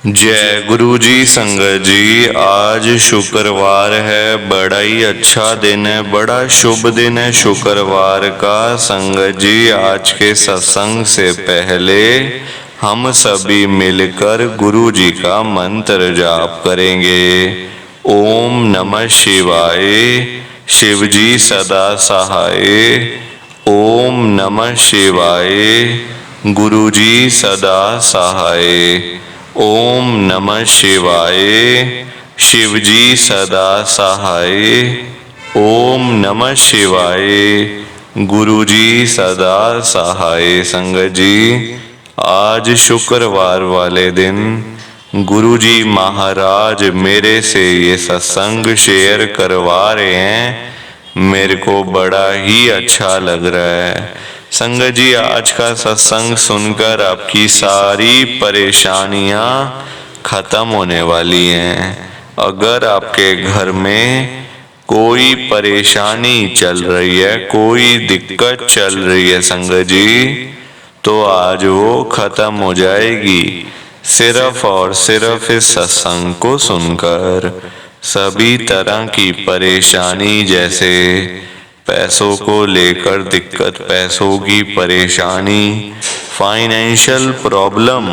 जय गुरु जी। संगत जी, आज शुक्रवार है, बड़ा ही अच्छा दिन है, बड़ा शुभ दिन है शुक्रवार का। संगत जी, आज के सत्संग से पहले हम सभी मिलकर गुरु जी का मंत्र जाप करेंगे। ओम नमः शिवाय, शिव जी सदा सहाय। ओम नमः शिवाय, गुरु जी सदा सहाय। ओम नमः शिवाय, शिव जी सदा सहाय। ओम नमः शिवाय, गुरु जी सदा सहाय। संगत जी, आज शुक्रवार वाले दिन गुरु जी महाराज मेरे से ये सत्संग शेयर करवा रहे हैं। मेरे को बड़ा ही अच्छा लग रहा है। संगत जी, आज का सत्संग सुनकर आपकी सारी परेशानियां खत्म होने वाली हैं। अगर आपके घर में कोई परेशानी चल रही है, कोई दिक्कत चल रही है संगत जी, तो आज वो खत्म हो जाएगी सिर्फ और सिर्फ इस सत्संग को सुनकर। सभी तरह की परेशानी, जैसे पैसों को लेकर दिक्कत, पैसों की परेशानी, फाइनेंशियल प्रॉब्लम,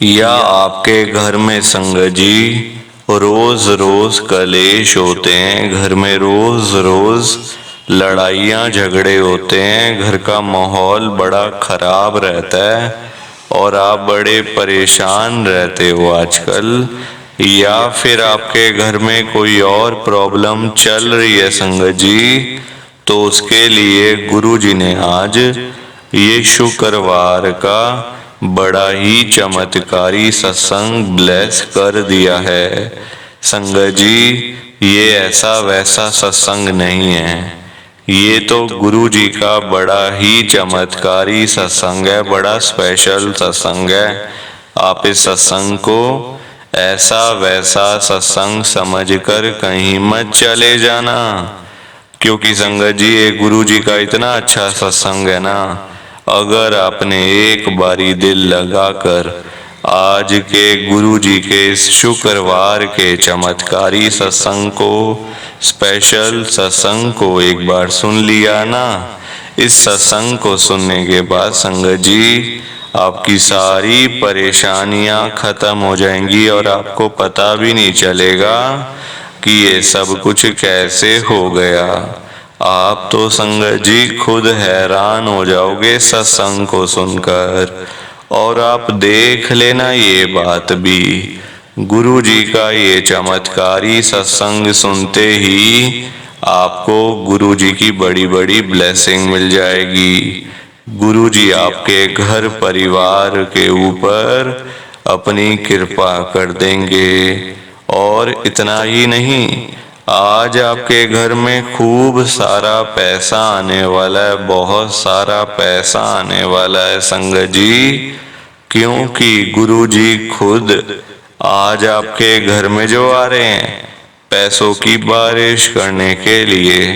या आपके घर में संगत जी रोज रोज कलेश होते हैं, घर में रोज रोज लड़ाइयाँ झगड़े होते हैं, घर का माहौल बड़ा खराब रहता है और आप बड़े परेशान रहते हो आजकल, या फिर आपके घर में कोई और प्रॉब्लम चल रही है संगत जी, तो उसके लिए गुरु जी ने आज ये शुक्रवार का बड़ा ही चमत्कारी सत्संग ब्लेस कर दिया है। संगत जी, ये ऐसा वैसा सत्संग नहीं है, ये तो गुरु जी का बड़ा ही चमत्कारी सत्संग है, बड़ा स्पेशल सत्संग है। आप इस सत्संग को ऐसा वैसा सत्संग समझकर कहीं मत चले जाना, क्योंकि संगत जी ये गुरु जी का इतना अच्छा सत्संग है ना, अगर आपने एक बारी दिल लगाकर आज के गुरु जी के इस शुक्रवार के चमत्कारी सत्संग को, स्पेशल सत्संग को एक बार सुन लिया ना, इस सत्संग को सुनने के बाद संगत जी आपकी सारी परेशानियां खत्म हो जाएंगी और आपको पता भी नहीं चलेगा कि ये सब कुछ कैसे हो गया। आप तो संगत जी खुद हैरान हो जाओगे सत्संग को सुनकर। और आप देख लेना ये बात भी, गुरु जी का ये चमत्कारी सत्संग सुनते ही आपको गुरु जी की बड़ी बड़ी ब्लेसिंग मिल जाएगी। गुरु जी आपके घर परिवार के ऊपर अपनी कृपा कर देंगे। और इतना ही नहीं, आज आपके घर में खूब सारा पैसा आने वाला है, बहुत सारा पैसा आने वाला है संगत जी, क्योंकि गुरु जी खुद आज आपके घर में जो आ रहे हैं पैसों की बारिश करने के लिए,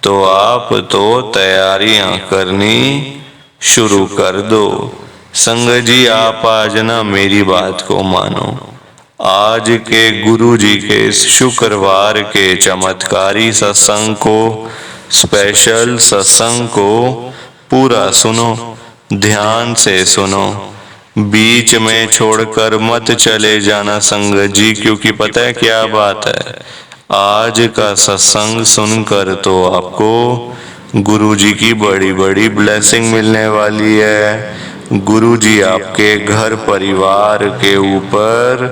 तो आप तो तैयारियां करनी शुरू कर दो। संगत जी, आप आज ना मेरी बात को मानो, आज के गुरु जी के इस शुक्रवार के चमत्कारी सत्संग को, स्पेशल सत्संग को पूरा सुनो, ध्यान से सुनो, बीच में छोड़कर मत चले जाना संगत जी, क्योंकि पता है क्या बात है, आज का सत्संग सुनकर तो आपको गुरु जी की बड़ी बड़ी ब्लेसिंग मिलने वाली है। गुरु जी आपके घर परिवार के ऊपर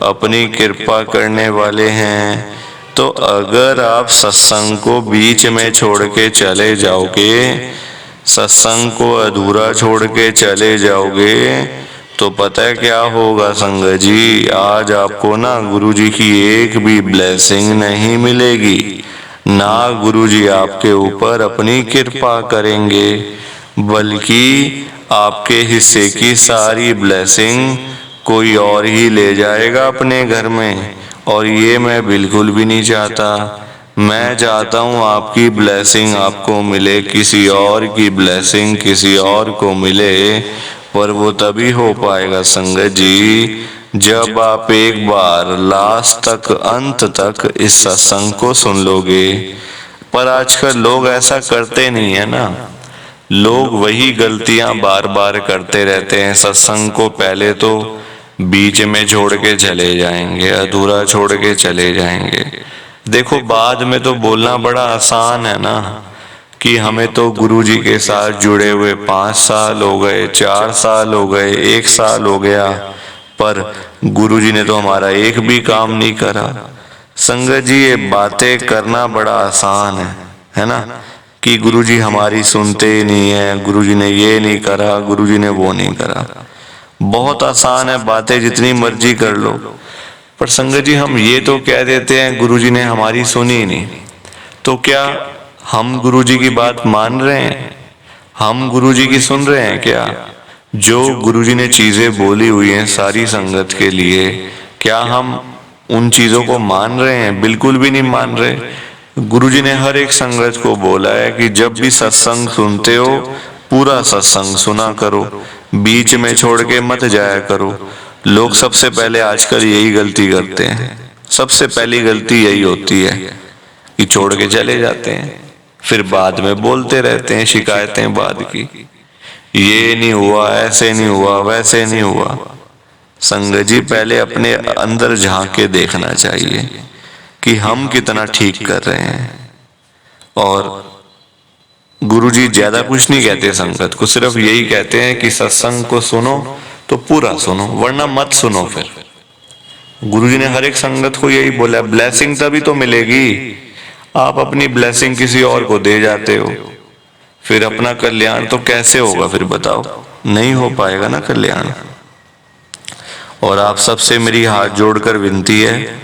अपनी कृपा करने वाले हैं। तो अगर आप सत्संग को बीच में छोड़ के चले जाओगे, सत्संग को अधूरा छोड़ के चले जाओगे, तो पता है क्या होगा संगत जी, आज आपको ना गुरु जी की एक भी ब्लेसिंग नहीं मिलेगी, ना गुरु जी आपके ऊपर अपनी कृपा करेंगे, बल्कि आपके हिस्से की सारी ब्लेसिंग कोई और ही ले जाएगा अपने घर में। और ये मैं बिल्कुल भी नहीं चाहता। मैं चाहता हूँ आपकी ब्लेसिंग आपको मिले, किसी और की ब्लेसिंग किसी और को मिले, पर वो तभी हो पाएगा संगत जी जब आप एक बार लास्ट तक, अंत तक इस सत्संग को सुन लोगे। पर आजकल लोग ऐसा करते नहीं है ना, लोग वही गलतियां बार बार करते रहते हैं। सत्संग को पहले तो बीच में छोड़ के चले जाएंगे, अधूरा छोड़ के चले जाएंगे। देखो बाद में तो बोलना बड़ा आसान है ना कि हमें तो गुरुजी के साथ जुड़े हुए 5 साल हो गए, 4 साल हो गए, 1 साल हो गया, पर गुरुजी ने तो हमारा एक भी काम नहीं करा। संगत जी ये बातें करना बड़ा आसान है ना, कि गुरुजी हमारी सुनते ही नहीं है, गुरुजी ने ये नहीं करा, गुरुजी ने वो नहीं करा। बहुत आसान है, बातें जितनी मर्जी कर लो। पर संगत जी हम ये तो कह देते हैं गुरुजी ने हमारी सुनी नहीं, तो क्या हम गुरुजी की बात मान रहे हैं? हम गुरुजी की सुन रहे हैं क्या? जो गुरुजी ने चीजें बोली हुई हैं सारी संगत के लिए, क्या हम उन चीजों को मान रहे हैं? बिल्कुल भी नहीं मान रहे। गुरुजी ने हर एक संगत को बोला है कि जब भी सत्संग सुनते हो पूरा सत्संग सुना करो, बीच में छोड़ के मत जाया करो। लोग सबसे पहले आजकल यही गलती करते हैं, सबसे पहली गलती यही होती है कि छोड़ के चले जाते हैं, फिर बाद में बोलते रहते हैं शिकायतें बाद की, ये नहीं हुआ, ऐसे नहीं हुआ, वैसे नहीं हुआ। संगत जी पहले अपने अंदर झांक के देखना चाहिए कि हम कितना ठीक कर रहे हैं। और गुरुजी ज्यादा कुछ नहीं कहते संगत को, सिर्फ यही कहते हैं कि सत्संग को सुनो तो पूरा सुनो, वरना मत सुनो। फिर गुरुजी ने हर एक संगत को यही बोला। ब्लेसिंग तभी तो मिलेगी, आप अपनी ब्लेसिंग किसी और को दे जाते हो, फिर अपना कल्याण तो कैसे होगा? फिर बताओ, नहीं हो पाएगा ना कल्याण। और आप सबसे मेरी हाथ जोड़कर विनती है,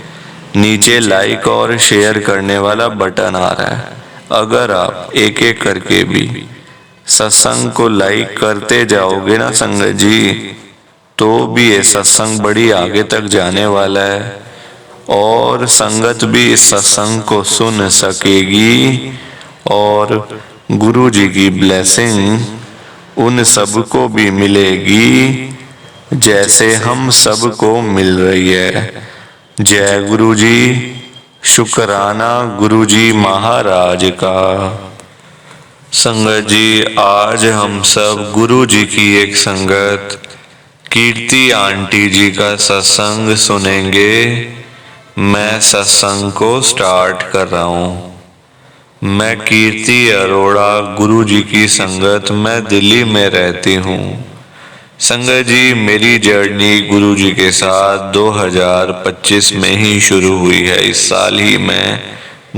नीचे लाइक और शेयर करने वाला बटन आ रहा है, अगर आप एक एक करके भी सत्संग को लाइक करते जाओगे ना संगत जी, तो भी ये सत्संग बड़ी आगे तक जाने वाला है और संगत भी इस सत्संग को सुन सकेगी और गुरु जी की ब्लेसिंग उन सबको भी मिलेगी जैसे हम सबको मिल रही है। जय गुरु जी, शुक्राना गुरु जी महाराज का। संगत जी आज हम सब गुरु जी की एक संगत कीर्ति आंटी जी का सत्संग सुनेंगे। मैं सत्संग को स्टार्ट कर रहा हूँ। मैं कीर्ति अरोड़ा, गुरु जी की संगत, मैं दिल्ली में रहती हूँ। संगत जी मेरी जर्नी गुरु जी के साथ 2025 में ही शुरू हुई है। इस साल ही मैं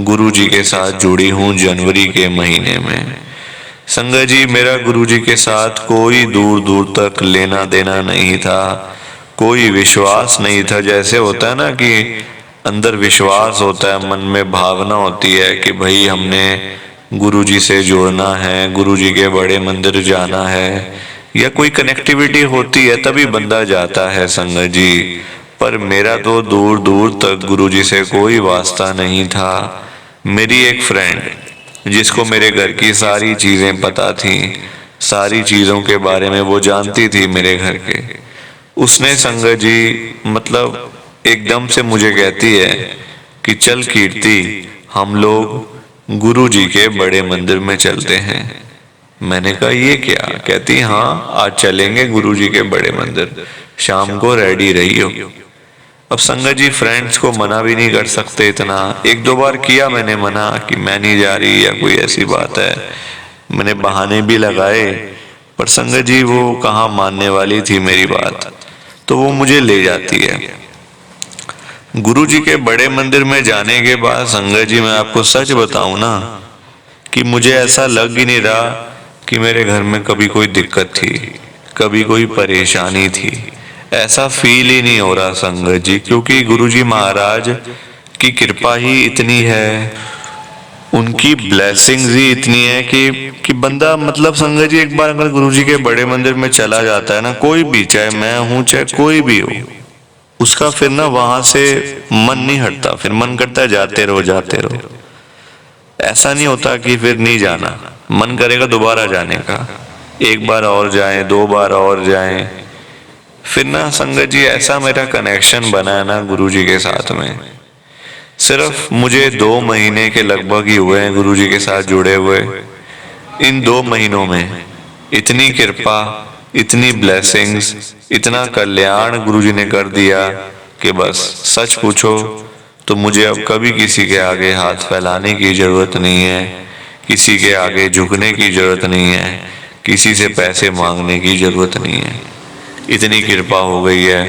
गुरु जी के साथ जुड़ी हूँ, जनवरी के महीने में। संगत जी मेरा गुरु जी के साथ कोई दूर दूर तक लेना देना नहीं था, कोई विश्वास नहीं था। जैसे होता है ना कि अंदर विश्वास होता है, मन में भावना होती है कि भाई हमने गुरु जी से जुड़ना है, गुरु जी के बड़े मंदिर जाना है, या कोई कनेक्टिविटी होती है तभी बंदा जाता है संगत जी। पर मेरा तो दूर दूर तक गुरु जी से कोई वास्ता नहीं था। मेरी एक फ्रेंड जिसको मेरे घर की सारी चीजें पता थी, सारी चीजों के बारे में वो जानती थी मेरे घर के, उसने संगत जी मतलब एकदम से मुझे कहती है कि चल कीर्ति हम लोग गुरु जी के बड़े मंदिर में चलते हैं। मैंने कहा ये क्या? कहती हाँ आज चलेंगे गुरु जी के बड़े मंदिर, शाम को रेडी रहियो। अब संगत जी फ्रेंड्स को मना भी नहीं कर सकते इतना। 1-2 बार किया मैंने मना कि मैं नहीं जा रही या कोई ऐसी बात है, मैंने बहाने भी लगाए, पर संगत जी वो कहाँ मानने वाली थी मेरी बात, तो वो मुझे ले जाती है। गुरु जी के बड़े मंदिर में जाने के बाद संगत जी मैं आपको सच बताऊं ना कि मुझे ऐसा लग ही नहीं रहा कि मेरे घर में कभी कोई दिक्कत थी, कभी कोई परेशानी थी, ऐसा फील ही नहीं हो रहा संगत जी। क्योंकि गुरु जी महाराज की कृपा ही इतनी है, उनकी ब्लेसिंग्स ही इतनी है कि बंदा मतलब संगत जी एक बार अगर गुरु जी के बड़े मंदिर में चला जाता है ना, कोई भी, चाहे मैं हूं चाहे कोई भी हो, उसका फिर ना वहां से मन नहीं हटता, फिर मन करता है जाते रहो जाते रहो। ऐसा नहीं होता कि फिर नहीं जाना, मन करेगा दोबारा जाने का। एक बार और जाएं, 2 बार और जाएं। फिर ना संगत जी ऐसा मेरा कनेक्शन बना है ना गुरुजी के साथ में। सिर्फ मुझे 2 महीने के लगभग ही हुए हैं गुरुजी के साथ जुड़े हुए। इन 2 महीनों में इतनी कृपा, इतनी ब्लेसिंग्स, इतना कल्याण गुरुजी ने कर दिया कि बस सच पूछो तो मुझे अब कभी किसी के आगे हाथ फैलाने की जरूरत नहीं है, किसी के आगे झुकने की जरूरत नहीं है, किसी से पैसे मांगने की जरूरत नहीं है। इतनी कृपा हो गई है।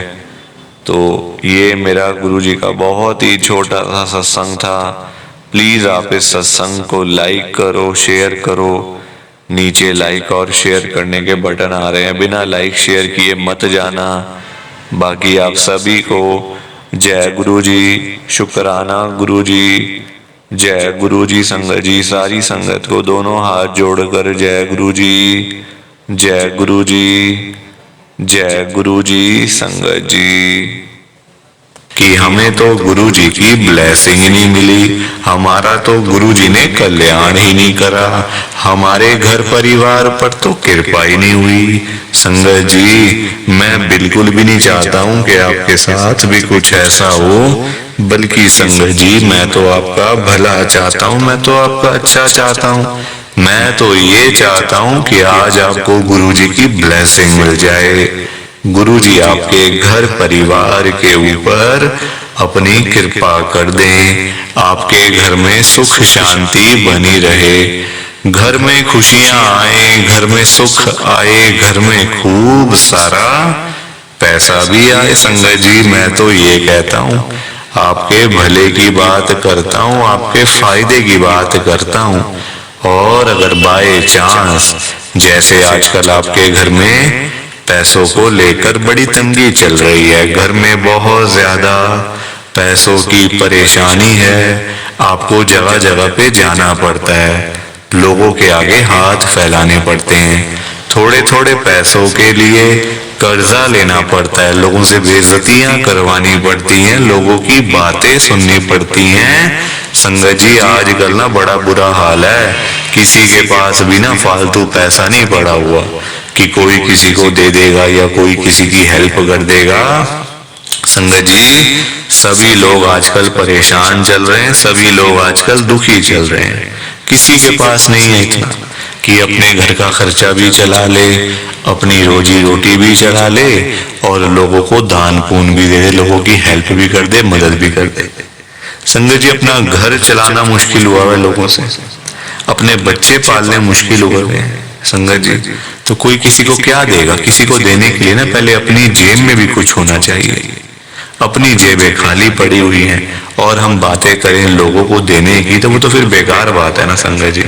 तो ये मेरा गुरुजी का बहुत ही छोटा सा सत्संग था। प्लीज आप इस सत्संग को लाइक करो, शेयर करो। नीचे लाइक और शेयर करने के बटन आ रहे हैं, बिना लाइक शेयर किए मत जाना। बाकी आप सभी को जय गुरुजी, शुक्राना गुरुजी, जय गुरुजी संगत जी। सारी संगत को दोनों हाथ जोड़कर जय गुरुजी, जय गुरुजी, जय गुरुजी संगत जी। कि हमें तो गुरुजी की ब्लेसिंग ही नहीं मिली, हमारा तो गुरुजी ने कल्याण ही नहीं करा, हमारे घर परिवार पर तो कृपा ही नहीं हुई। संगत जी मैं बिल्कुल भी नहीं चाहता हूँ कि आपके साथ भी कुछ ऐसा हो, बल्कि संगत जी मैं तो आपका भला चाहता हूँ, मैं तो आपका अच्छा चाहता हूँ। मैं तो ये चाहता हूँ कि आज आपको गुरुजी की ब्लेसिंग मिल जाए, गुरुजी आपके घर परिवार के ऊपर अपनी कृपा कर दें, आपके घर में सुख शांति बनी रहे, घर में खुशियां आए, घर में सुख आए, घर में खूब सारा पैसा भी आए। संगत जी मैं तो ये कहता हूँ, आपके भले की बात करता हूँ, आपके फायदे की बात करता हूँ। और अगर बाय चांस जैसे आजकल आपके घर में पैसों को लेकर बड़ी तंगी चल रही है, घर में बहुत ज्यादा पैसों की परेशानी है, आपको जगह जगह पे जाना पड़ता है, लोगों के आगे हाथ फैलाने पड़ते हैं, थोड़े थोड़े पैसों के लिए कर्जा लेना पड़ता है, लोगों से बेइज्जतियां करवानी पड़ती हैं, लोगों की बातें सुननी पड़ती हैं। संगत जी आजकल ना बड़ा बुरा हाल है, किसी के पास भी ना फालतू पैसा नहीं पड़ा हुआ कि कोई किसी को दे देगा या कोई किसी की हेल्प कर देगा। संगत जी सभी लोग आजकल परेशान चल रहे हैं, सभी लोग आजकल दुखी चल रहे हैं, किसी के पास नहीं है इतना कि अपने घर का खर्चा भी चला ले, अपनी रोजी रोटी भी चला ले और लोगों को दान पुण्य भी दे दे, लोगों की हेल्प भी कर दे, मदद भी कर दे। संगत जी अपना घर चलाना मुश्किल हुआ है लोगों से, अपने बच्चे पालने मुश्किल हो गए हैं। संगत जी तो कोई किसी को क्या देगा, किसी को देने के लिए ना पहले अपनी जेब में भी कुछ होना चाहिए। अपनी जेबें खाली पड़ी हुई हैं और हम बातें करें लोगों को देने की, तो वो तो फिर बेकार बात है ना संगत जी,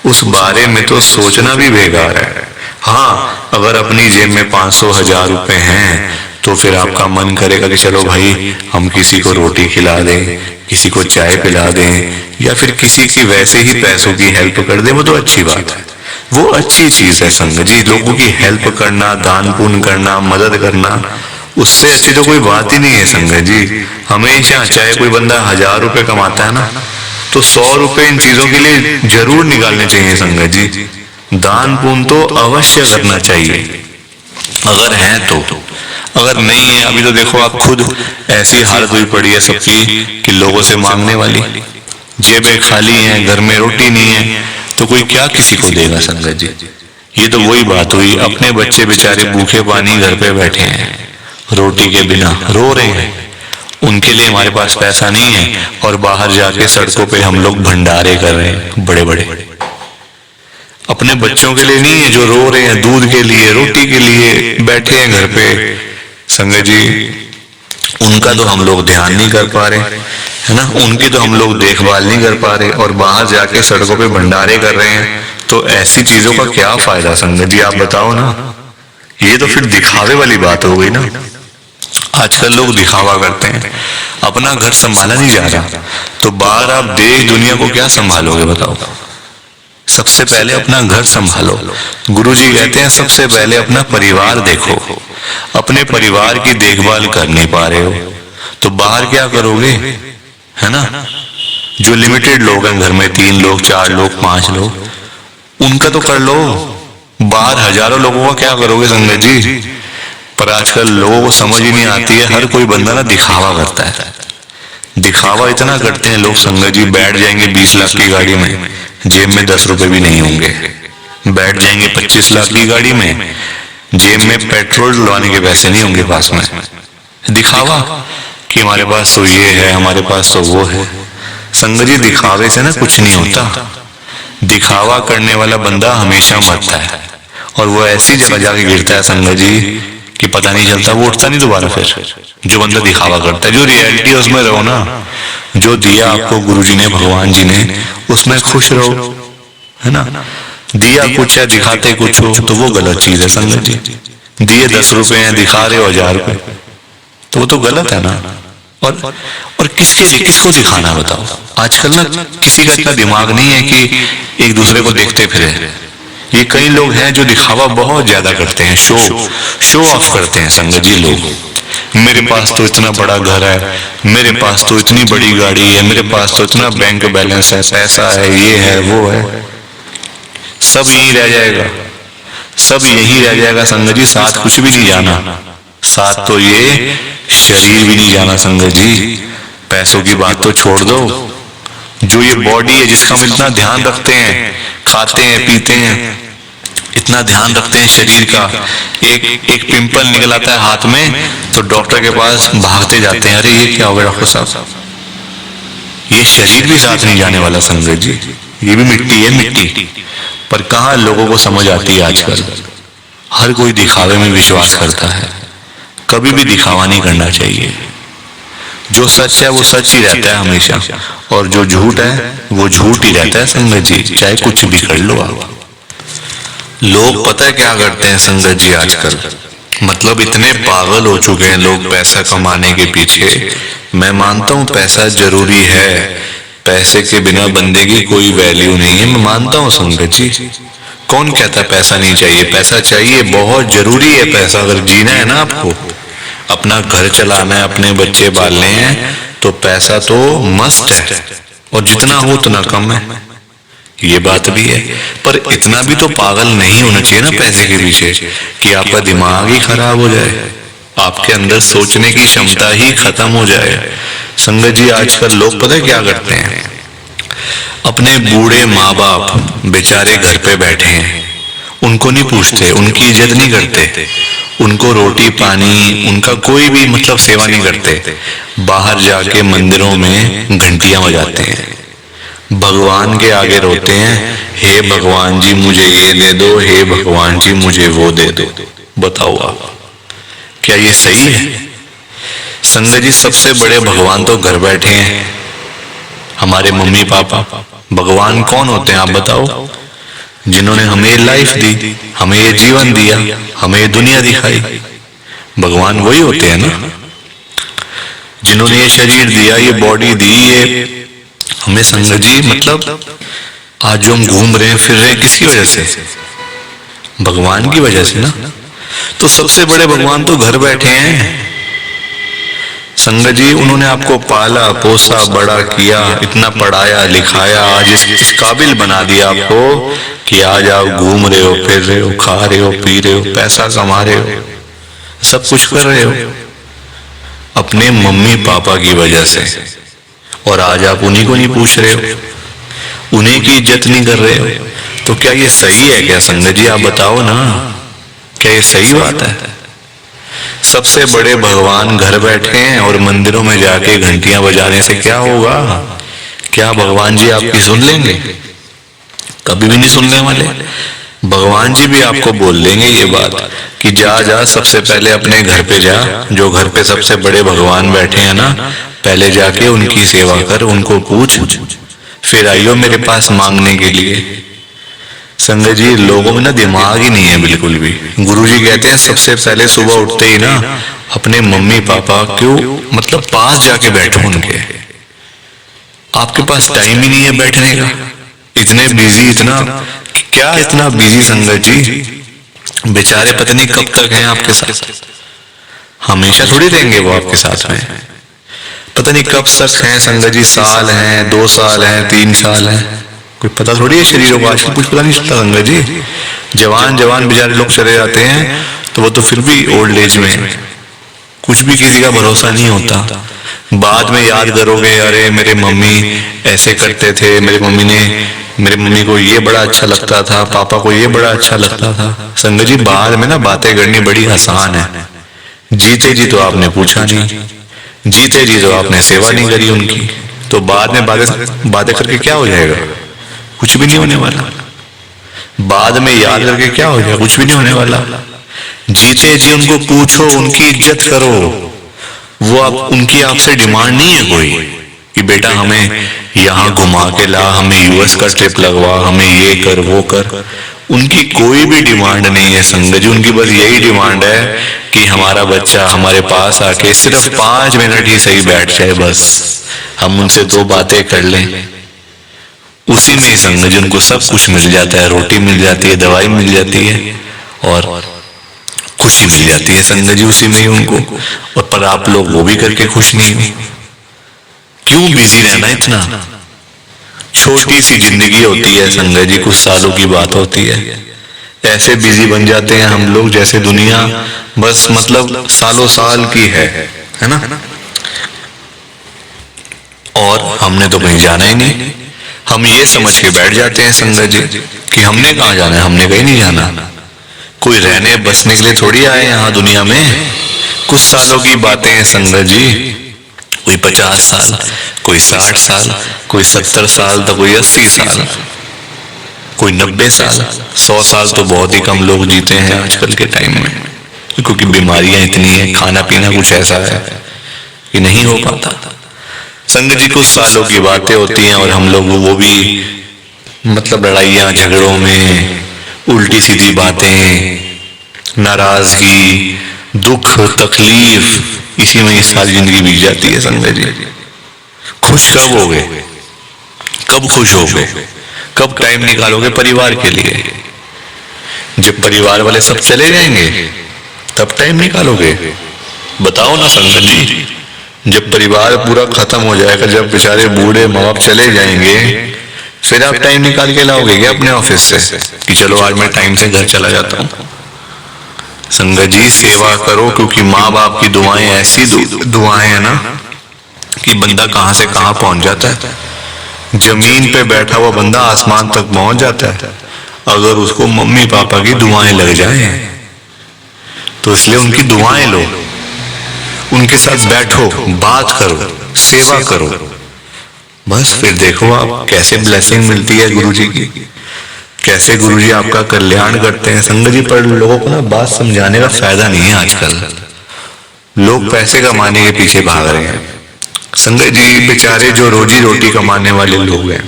उस बारे में तो सोचना भी बेकार है। हाँ अगर अपनी जेब में 500-1000 रुपए हैं तो फिर आपका मन करेगा कि चलो भाई हम किसी को रोटी खिला दें, किसी को चाय पिला दें या फिर किसी की वैसे ही पैसों की हेल्प कर दें, वो तो अच्छी बात है, वो अच्छी चीज है संगत जी। लोगों की हेल्प करना, दान पुण्य करना, मदद करना, उससे अच्छी तो कोई बात ही नहीं है संगत जी। हमेशा चाहे कोई बंदा 1000 रुपए कमाता है ना तो 100 रुपए इन चीजों के लिए जरूर निकालने चाहिए संगत जी। दान पुण्य तो अवश्य करना चाहिए अगर है तो, अगर नहीं है अभी तो देखो आप खुद ऐसी हालत हुई पड़ी है सबकी कि लोगों से मांगने वाली, जेबें खाली हैं, घर में रोटी नहीं है, तो कोई क्या किसी को देगा संगत जी। ये तो वही बात हुई, अपने बच्चे बेचारे भूखे पानी घर पे बैठे हैं, रोटी के बिना रो रहे हैं, उनके लिए हमारे पास पैसा नहीं है और बाहर जाके सड़कों पे हम लोग भंडारे कर रहे हैं बड़े बड़े। अपने बच्चों के लिए नहीं है जो रो रहे हैं, दूध के लिए, रोटी के लिए बैठे हैं घर पे। संगत जी उनका तो हम लोग ध्यान नहीं कर पा रहे है ना, उनकी तो हम लोग देखभाल नहीं कर पा रहे और बाहर जाके सड़कों पे भंडारे कर रहे हैं, तो ऐसी चीजों का क्या फायदा संगत जी आप बताओ ना। ये तो फिर दिखावे वाली बात हो गई ना। आजकल लोग दिखावा करते हैं, अपना घर संभाला नहीं जा रहा तो बाहर आप देश दुनिया को क्या संभालोगे बताओ। सबसे पहले अपना घर संभालो। गुरुजी कहते हैं सबसे पहले अपना परिवार देखो, अपने परिवार की देखभाल कर नहीं पा रहे हो तो बाहर क्या करोगे, है ना। जो लिमिटेड लोग हैं घर में, 3 लोग, 4 लोग, 5 लोग, उनका तो कर लो, बाहर हजारों लोगों का क्या करोगे संगत जी। पर आजकल लोगों को समझ ही नहीं आती है, हर कोई बंदा ना दिखावा करता है। दिखावा इतना करते हैं लोग संगत जी, बैठ जाएंगे 20 लाख की गाड़ी में, जेब में 10 रुपए भी नहीं होंगे। बैठ जाएंगे 25 लाख की गाड़ी में, जेब में पेट्रोल डलवाने के पैसे नहीं होंगे पास में। दिखावा कि हमारे पास तो ये है, हमारे पास तो वो है। संगत जी दिखावे से ना कुछ नहीं होता। दिखावा करने वाला बंदा हमेशा मरता है, और वो ऐसी जगह जाके गिरता है संगत जी कि पता नहीं चलता, वो उठता नहीं दोबारा फिर। जो बंदा दिखावा करता है, जो रियलिटी है उसमें रहो ना। जो दिया आपको गुरुजी ने, भगवान जी ने, उसमें खुश रहो, है ना। दिया कुछ है, दिखाते कुछ हो, तो वो गलत चीज है संगत जी। दिए 10 रुपए हैं, दिखा रहे हो 1000 रुपए, तो वो तो गलत है ना। और किसके लिए, किसको दिखाना बताओ। आजकल ना किसी का इतना दिमाग नहीं है कि एक दूसरे को देखते फिरे। ये कई लोग हैं जो दिखावा बहुत ज्यादा करते हैं, शो ऑफ करते हैं संगत जी लोग। मेरे पास तो इतना बड़ा घर है, मेरे पास तो इतनी बड़ी गाड़ी है, मेरे पास तो इतना बैंक बैलेंस है, पैसा है, ये है वो है। सब यही रह जाएगा, सब यही रह जाएगा संगत जी। साथ कुछ भी नहीं जाना, साथ तो ये शरीर भी नहीं जाना संगत जी। पैसों की बात तो छोड़ दो, जो ये बॉडी है जिसका हम इतना ध्यान रखते हैं, खाते हैं पीते हैं, इतना ध्यान रखते हैं शरीर का, एक पिंपल निकल आता है हाथ में तो डॉक्टर के पास भागते जाते हैं, अरे ये क्या हो गया डॉक्टर साहब। ये शरीर भी साथ नहीं जाने वाला संगत जी, ये भी मिट्टी है, मिट्टी। पर कहाँ लोगों को समझ आती है आजकल। हर कोई दिखावे में विश्वास करता है, कभी भी दिखावा नहीं करना चाहिए। जो सच है वो सच ही रहता है हमेशा, और जो झूठ है वो झूठ ही रहता है संगत जी, चाहे कुछ भी कर लो आप। लोग पता है क्या करते हैं संगत जी आजकल, मतलब इतने पागल हो चुके हैं लोग पैसा कमाने के पीछे। मैं मानता हूँ पैसा जरूरी है, पैसे के बिना बंदे की कोई वैल्यू नहीं है, मैं मानता हूँ संगत जी। कौन कहता है पैसा नहीं चाहिए, पैसा चाहिए, बहुत जरूरी है पैसा। अगर जीना है ना आपको, अपना घर चलाना है, अपने बच्चे पालने हैं, तो पैसा तो मस्ट है, और जितना हो उतना कम है, ये बात भी है। पर इतना भी तो पागल नहीं होना चाहिए ना पैसे के पीछे कि आपका दिमाग ही खराब हो जाए, आपके अंदर सोचने की क्षमता ही खत्म हो जाए। संगत जी आजकल लोग पता है क्या करते हैं, अपने बूढ़े माँ बाप बेचारे घर पे बैठे हैं, उनको नहीं पूछते, उनकी इज्जत नहीं करते, उनको रोटी पानी, उनका कोई भी मतलब सेवा नहीं करते। बाहर जाके मंदिरों में घंटियां बजाते हैं, भगवान के आगे रोते हैं, हे भगवान जी मुझे ये दे दो, हे भगवान जी मुझे वो दे दो। बताओ आप, क्या ये सही है? संगत जी सबसे बड़े भगवान तो घर बैठे हैं, हमारे मम्मी पापा। भगवान कौन होते हैं आप बताओ? जिन्होंने हमें लाइफ दी, हमें ये जीवन दिया, हमें ये दुनिया दिखाई, भगवान वही होते हैं ना। जिन्होंने ये शरीर दिया, ये बॉडी दी, ये हमें संगत जी मतलब आज जो हम घूम रहे हैं फिर रहे हैं किसकी वजह से? भगवान की वजह से ना। तो सबसे बड़े भगवान तो घर बैठे हैं संगत जी। उन्होंने आपको पाला पोसा बड़ा किया, इतना पढ़ाया लिखाया, आज इस काबिल बना दिया आपको कि आज आप घूम रहे हो, फिर रहे हो, खा रहे हो, पी रहे हो, पैसा कमा रहे हो, सब कुछ कर रहे हो अपने मम्मी पापा की वजह से। और आज आप उन्हीं को नहीं पूछ रहे हो, उन्हीं की इज्जत नहीं कर रहे हो। तो क्या ये सही है क्या संगत जी? आप बताओ ना, क्या ये सही बात है? सबसे बड़े भगवान घर बैठे हैं और मंदिरों में जाके घंटियां बजाने से क्या होगा? क्या भगवान जी आपकी सुन लेंगे? कभी भी नहीं सुनने वाले। भगवान जी भी आपको बोल देंगे ये बात कि जा जा सबसे पहले अपने घर पे जा, जो घर पे सबसे बड़े भगवान बैठे हैं ना, पहले जाके उनकी सेवा कर, उनको पूछ, फिर आइयो मेरे पास मांगने के लिए। संगत जी लोगों में ना दिमाग ही नहीं है बिल्कुल भी। गुरुजी कहते हैं सबसे पहले सुबह उठते ही ना अपने मम्मी पापा क्यों मतलब पास जाके बैठो उनके। आपके पास टाइम ही नहीं है बैठने का, इतने बिजी, इतना क्या इतना बिजी संगत जी, बेचारे पता नहीं कब तक हैं आपके साथ, हमेशा थोड़ी रहेंगे वो आपके साथ में, पता नहीं कब तक हैं संगत जी, साल हैं, 2 साल हैं, 3 साल हैं, कोई पता थोड़ी है शरीरों को, आजकल कुछ पता नहीं चलता संगत जी। जवान जवान बेचारे लोग चले जाते हैं तो वो तो फिर भी ओल्ड एज में, कुछ भी किसी का भरोसा नहीं होता। बाद में याद करोगे, अरे मेरे मम्मी ऐसे करते थे, मेरे मम्मी को ये बड़ा अच्छा लगता था, पापा को ये बड़ा अच्छा लगता था। संगत जी बाद में ना बातें करनी बड़ी आसान है, जीते जी तो आपने पूछा नहीं, जीते जी तो आपने सेवा नहीं करी उनकी, तो बाद में बातें करके क्या हो जाएगा? कुछ भी नहीं होने वाला। बाद में याद करके क्या हो जाएगा? कुछ भी नहीं होने वाला। जीते जी उनको पूछो, उनकी इज्जत करो। वो उनकी आपसे डिमांड नहीं है कोई कि बेटा हमें यहाँ घुमा के ला, हमें यूएस का ट्रिप लगवा, हमें ये कर वो कर। उनकी कोई भी डिमांड नहीं है संगत जी। उनकी बस यही डिमांड है कि हमारा बच्चा हमारे पास आके सिर्फ 5 मिनट ही सही बैठ जाए, बस हम उनसे 2 बातें कर लें। उसी में ही संगत जी उनको सब कुछ मिल जाता है, रोटी मिल जाती है, दवाई मिल जाती है और खुशी मिल जाती है संगत जी उसी में ही उनको। और पर आप लोग वो भी करके खुश नहीं हो। क्यों बिजी रहना इतना? छोटी सी जिंदगी होती है संगत जी, कुछ सालों की बात होती है। ऐसे बिजी बन जाते हैं हम लोग जैसे दुनिया बस मतलब सालों साल की है ना। और हमने तो कहीं जाना ही नहीं। हम ये समझ के बैठ जाते हैं संगत जी कि हमने कहाँ जाना है, हमने कहीं नहीं जाना। कोई रहने बसने के लिए थोड़ी आए यहाँ दुनिया में। कुछ सालों की बातें हैं संगत जी, कोई 50 साल, कोई 60 साल, कोई 70 साल, तो कोई 80 साल, कोई 90 साल। 100 साल तो बहुत ही कम लोग जीते हैं आजकल के टाइम में, क्योंकि बीमारियां इतनी है, खाना पीना कुछ ऐसा है कि नहीं हो पाता। संगत जी कुछ सालों की बातें होती हैं और हम लोग वो भी मतलब लड़ाइयां झगड़ों में, उल्टी सीधी बातें, नाराजगी, दुख, तकलीफ, इसी में सारी जिंदगी बीत जाती है संगत जी। खुश कब होगे? कब खुश होगे? कब टाइम निकालोगे परिवार के लिए? जब परिवार वाले सब चले जाएंगे तब टाइम निकालोगे? बताओ ना संगत जी। जब परिवार पूरा खत्म हो जाएगा, जब बेचारे बूढ़े माँ बाप चले जाएंगे, फिर आप टाइम निकाल के लाओगे क्या अपने ऑफिस से कि चलो आज मैं टाइम से घर चला जाता हूँ? संगत जी सेवा करो, क्योंकि माँ बाप की दुआएं ऐसी दुआएं है ना कि बंदा कहाँ से कहाँ पहुंच जाता है। जमीन पे बैठा हुआ बंदा आसमान तक पहुंच जाता है अगर उसको मम्मी पापा की दुआएं लग जाए। तो इसलिए उनकी दुआएं लो, उनके साथ बैठो, बात करो, सेवा करो, बस फिर देखो आप कैसे ब्लेसिंग मिलती है गुरुजी की, कैसे गुरुजी आपका कल्याण करते हैं संगत जी। पर लोगों को ना बात समझाने का फायदा नहीं है आजकल। लोग पैसे कमाने के पीछे भाग रहे हैं संगत जी। बेचारे जो रोजी रोटी कमाने वाले लोग हैं,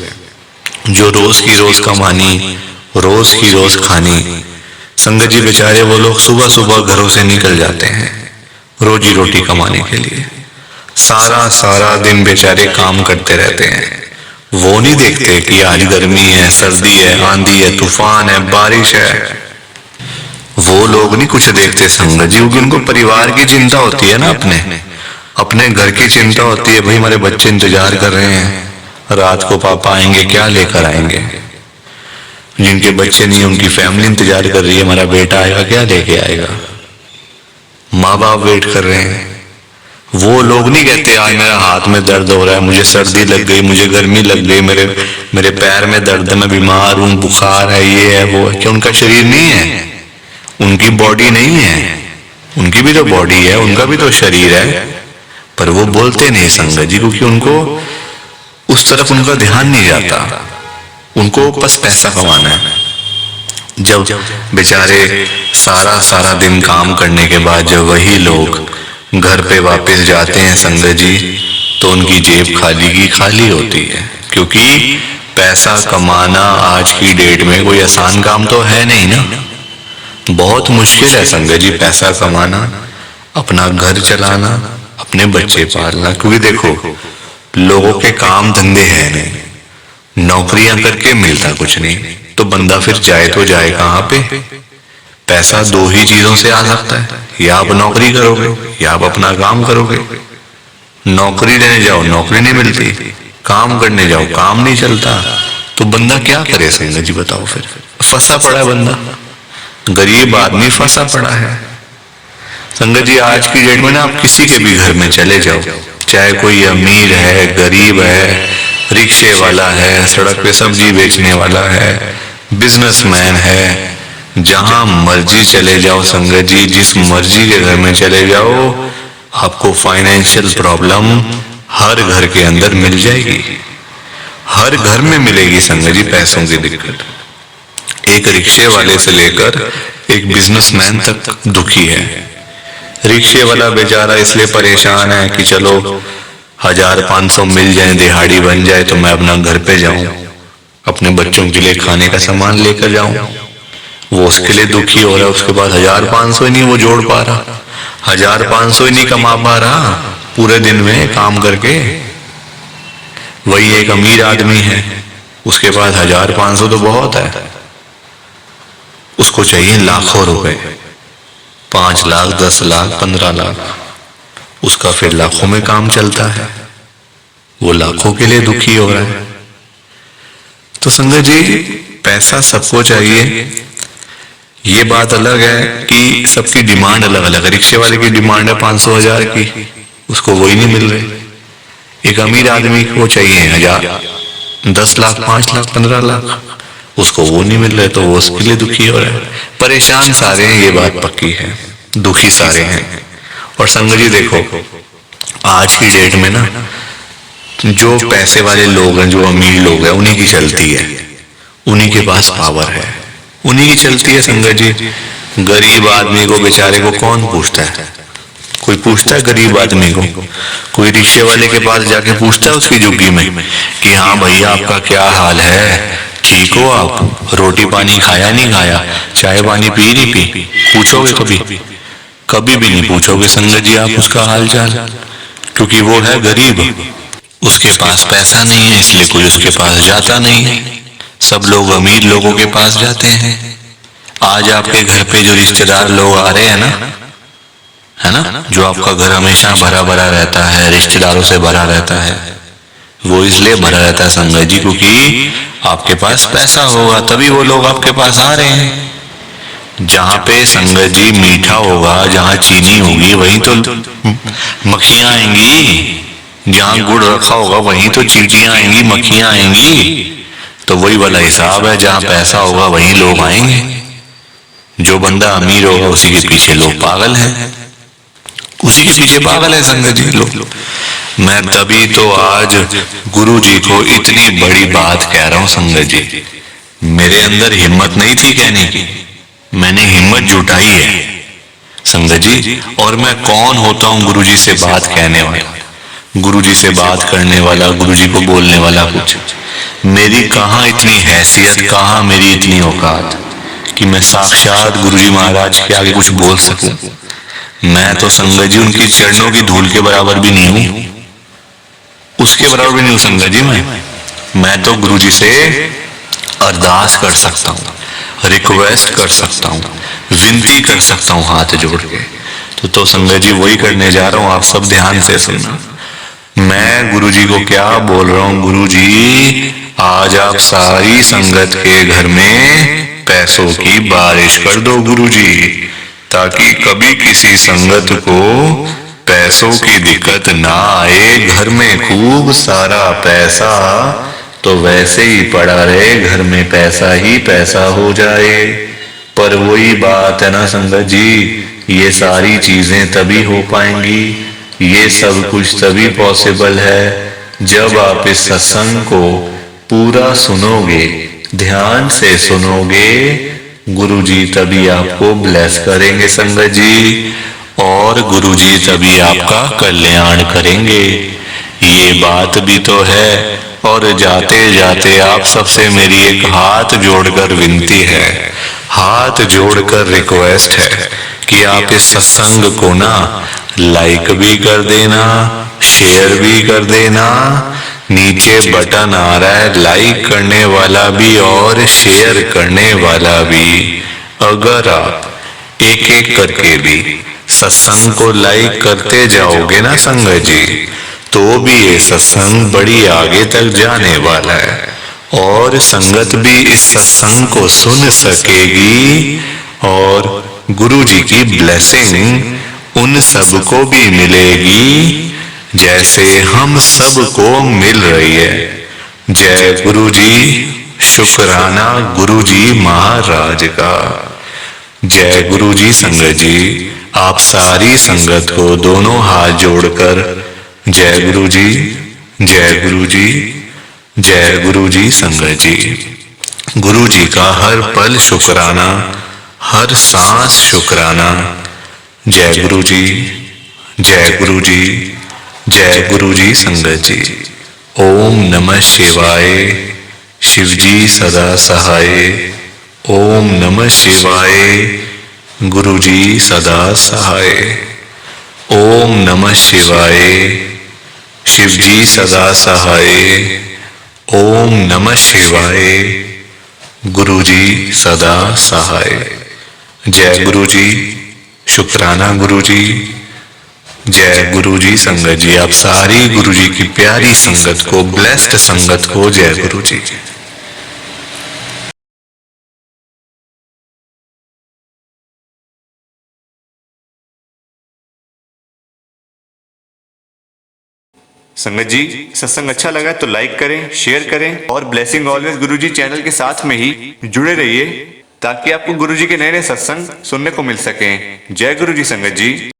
जो रोज की रोज कमानी, रोज की रोज खानी, संगत जी बेचारे वो लोग सुबह सुबह घरों से निकल जाते हैं रोजी रोटी कमाने के लिए। सारा सारा दिन बेचारे काम करते रहते हैं। वो नहीं देखते कि आज गर्मी है, सर्दी है, आंधी है, तूफान है, बारिश है। वो लोग नहीं कुछ देखते संगत जी, क्योंकि उनको परिवार की चिंता होती है ना, अपने घर की चिंता होती है। भाई हमारे बच्चे इंतजार कर रहे हैं, रात को पापा आएंगे, क्या लेकर आएंगे। जिनके बच्चे नहीं, उनकी फैमिली इंतजार कर रही है, हमारा बेटा आएगा, क्या लेके आएगा। माँ बाप वेट कर रहे हैं। वो लोग नहीं कहते आज मेरा हाथ में दर्द हो रहा है, मुझे सर्दी लग गई, मुझे गर्मी लग गई, मेरे पैर में दर्द है, मैं बीमार हूँ, बुखार है, ये है वो है। क्या उनका शरीर नहीं है? उनकी बॉडी नहीं है? उनकी भी तो बॉडी है, उनका भी तो शरीर है, पर वो बोलते नहीं संगत जी, क्योंकि उनको उस तरफ उनका ध्यान नहीं जाता। उनको बस पैसा कमाना है। जब बेचारे सारा सारा दिन काम करने के बाद जब वही लोग घर पे वापस जाते हैं संगत जी, तो उनकी जेब खाली की खाली होती है। क्योंकि पैसा कमाना आज की डेट में कोई आसान काम तो है नहीं ना, बहुत मुश्किल है संगत जी पैसा कमाना, अपना घर चलाना, अपने बच्चे पालना। क्योंकि देखो लोगों के काम धंधे हैं नहीं, नौकरियां करके मिलता कुछ नहीं, तो बंदा फिर जाए तो जाए कहाँ पे। पैसा 2 ही चीजों से आ सकता है, या आप नौकरी करोगे या आप अपना काम करोगे। नौकरी लेने जाओ नौकरी नहीं मिलती, काम करने जाओ काम नहीं चलता, तो बंदा क्या करे संगत जी बताओ? फिर फंसा पड़ा है बंदा, गरीब आदमी फंसा पड़ा है। संगत जी आज की डेट में ना आप किसी के भी घर में चले जाओ, चाहे कोई अमीर है, गरीब है, रिक्शे वाला है, सड़क पे सब्जी बेचने वाला है, बिजनेसमैन है, जहां मर्जी चले जाओ संगत जी, जिस मर्जी के घर में चले जाओ, आपको फाइनेंशियल प्रॉब्लम हर घर के अंदर मिल जाएगी, हर घर में मिलेगी संगत जी पैसों की दिक्कत। एक रिक्शे वाले से लेकर एक बिजनेसमैन तक दुखी है। रिक्शे वाला बेचारा इसलिए परेशान है कि चलो 1500 मिल जाए, दिहाड़ी बन जाए तो मैं अपना घर पे जाऊं, अपने बच्चों के लिए खाने का सामान लेकर जाऊं। वो उसके लिए दुखी हो रहा है, उसके बाद 1500 ही नहीं वो जोड़ पा रहा, 1500 ही नहीं कमा पा रहा पूरे दिन में काम करके। वही एक अमीर आदमी है, उसके पास 1500 तो बहुत है, उसको चाहिए लाखों रुपए, 5 लाख, 10 लाख, 15 लाख, उसका फिर लाखों में काम चलता है, वो लाखों के लिए दुखी हो रहा है। तो संगत जी पैसा सबको चाहिए, ये बात अलग है कि सबकी डिमांड अलग अलग है। रिक्शे वाले की डिमांड है 500,000 की, उसको वही नहीं मिल रही। एक अमीर आदमी को चाहिए 1000, 10 लाख, 5 लाख, 15 लाख, उसको वो नहीं मिल रहे तो वो उसके लिए दुखी हो रहा है। परेशान सारे हैं, ये बात पक्की है, दुखी सारे हैं। और संगत जी देखो आज की डेट में ना जो पैसे वाले लोग हैं, जो अमीर लोग हैं, उन्हीं की चलती है, उन्हीं के पास पावर है, उन्हीं की चलती है संगत जी। गरीब आदमी को बेचारे को कौन पूछता है? कोई पूछता है गरीब आदमी को? कोई रिक्शे वाले के पास जाके पूछता है उसकी झुग्गी में कि हाँ भैया आपका क्या हाल है, ठीक हो आप, रोटी पानी खाया नहीं खाया, चाय पानी पी नहीं पी? पूछोगे कभी? कभी भी नहीं पूछोगे संगत जी आप उसका हाल चाल, क्योंकि वो है गरीब, उसके पास पैसा नहीं है, इसलिए कोई उसके पास जाता नहीं है। सब लोग अमीर लोगों के पास जाते हैं। आज आपके घर पे जो रिश्तेदार लोग आ रहे हैं ना, है ना, जो आपका घर हमेशा भरा भरा रहता है, रिश्तेदारों से भरा रहता है, वो इसलिए भरा रहता है संगत जी क्योंकि आपके पास पैसा होगा, तभी वो लोग आपके पास आ रहे हैं। जहां पे संगत जी मीठा होगा, जहां चीनी होगी, वहीं तो मक्खियां आएंगी, जहां गुड़ रखा होगा वहीं तो चींटियां आएंगी, मक्खियां आएंगी। तो वही वाला हिसाब है, जहां पैसा होगा वहीं लोग आएंगे। जो बंदा अमीर होगा उसी के पीछे लोग पागल हैं, उसी के पीछे पागल है संगत जी लोग। मैं तभी तो आज गुरु जी को इतनी बड़ी बात कह रहा हूं संगत जी। मेरे अंदर हिम्मत नहीं थी कहने की, मैंने हिम्मत जुटाई है संगत जी। और मैं कौन होता हूं गुरु जी से बात कहने वाला, गुरु जी से बात करने वाला, गुरु जी को बोलने वाला? कुछ मेरी कहाँ इतनी हैसियत, कहाँ मेरी इतनी औकात कि मैं साक्षात गुरु जी महाराज के आगे कुछ बोल सकूं। मैं तो संगत जी उनकी चरणों की धूल के बराबर भी नहीं हूं, उसके बराबर भी नहीं हूं संगत जी। मैं तो गुरु जी से अरदास कर सकता हूं, रिक्वेस्ट कर सकता हूं, विनती कर सकता हूं हाथ जोड़ के। तो संगत जी वही करने जा रहा हूं, आप सब ध्यान से सुनना। मैं गुरु जी को क्या बोल रहा हूं? गुरु जी आज आप सारी संगत के घर में पैसों की बारिश कर दो गुरु जी, ताकि कभी किसी संगत को पैसों की दिक्कत ना आए। घर में खूब सारा पैसा तो वैसे ही पड़ा रहे, घर में पैसा ही पैसा हो जाए। पर वही बात है ना संगत जी, ये सारी चीजें तभी हो पाएंगी, ये सब कुछ तभी पॉसिबल है जब आप इस सत्संग को पूरा सुनोगे, ध्यान से सुनोगे। गुरुजी तभी आपको ब्लेस करेंगे संगत जी, और गुरुजी तभी आपका कल्याण करेंगे। ये बात भी तो है। और जाते जाते आप सबसे मेरी एक हाथ जोड़कर विनती है, हाथ जोड़कर रिक्वेस्ट है कि आप इस सत्संग को ना लाइक भी कर देना, शेयर भी कर देना। नीचे बटन आ रहा है लाइक करने वाला भी और शेयर करने वाला भी। अगर आप एक एक करके भी सत्संग को लाइक करते जाओगे ना संगत जी, तो भी ये सत्संग बड़ी आगे तक जाने वाला है। और संगत भी इस सत्संग को सुन सकेगी और गुरु जी की ब्लेसिंग उन सबको भी मिलेगी जैसे हम सबको मिल रही है। जय गुरु जी। शुक्राना गुरु जी महाराज का। जय गुरु जी संगत जी। आप सारी संगत को दोनों हाथ जोड़कर जय गुरु जी, जय गुरु जी, जय गुरु जी संगत जी। गुरु जी का हर पल शुक्राना, हर सांस शुक्राना। जय गुरु जी, जय गुरु जी, जय गुरु जी संगत जी। ओम नमः शिवाय। शिव जी सदा सहाय। ओम नमः शिवाय। गुरु जी सदा सहाय। ओम नमः शिवाय। शिव जी सदा सहाय। ओम नमः शिवाय। गुरु जी सदा सहाय। जय गुरु जी। शुक्राना गुरु जी। जय गुरु जी संगत जी। आप सारी गुरु जी की प्यारी संगत को, ब्लेस्ड संगत को जय गुरु जी। संगत जी, सत्संग अच्छा लगा तो लाइक करें, शेयर करें और ब्लेसिंग ऑलवेज गुरुजी चैनल के साथ में ही जुड़े रहिए ताकि आपको गुरुजी के नए नए सत्संग सुनने को मिल सकें। जय गुरु जी संगत जी।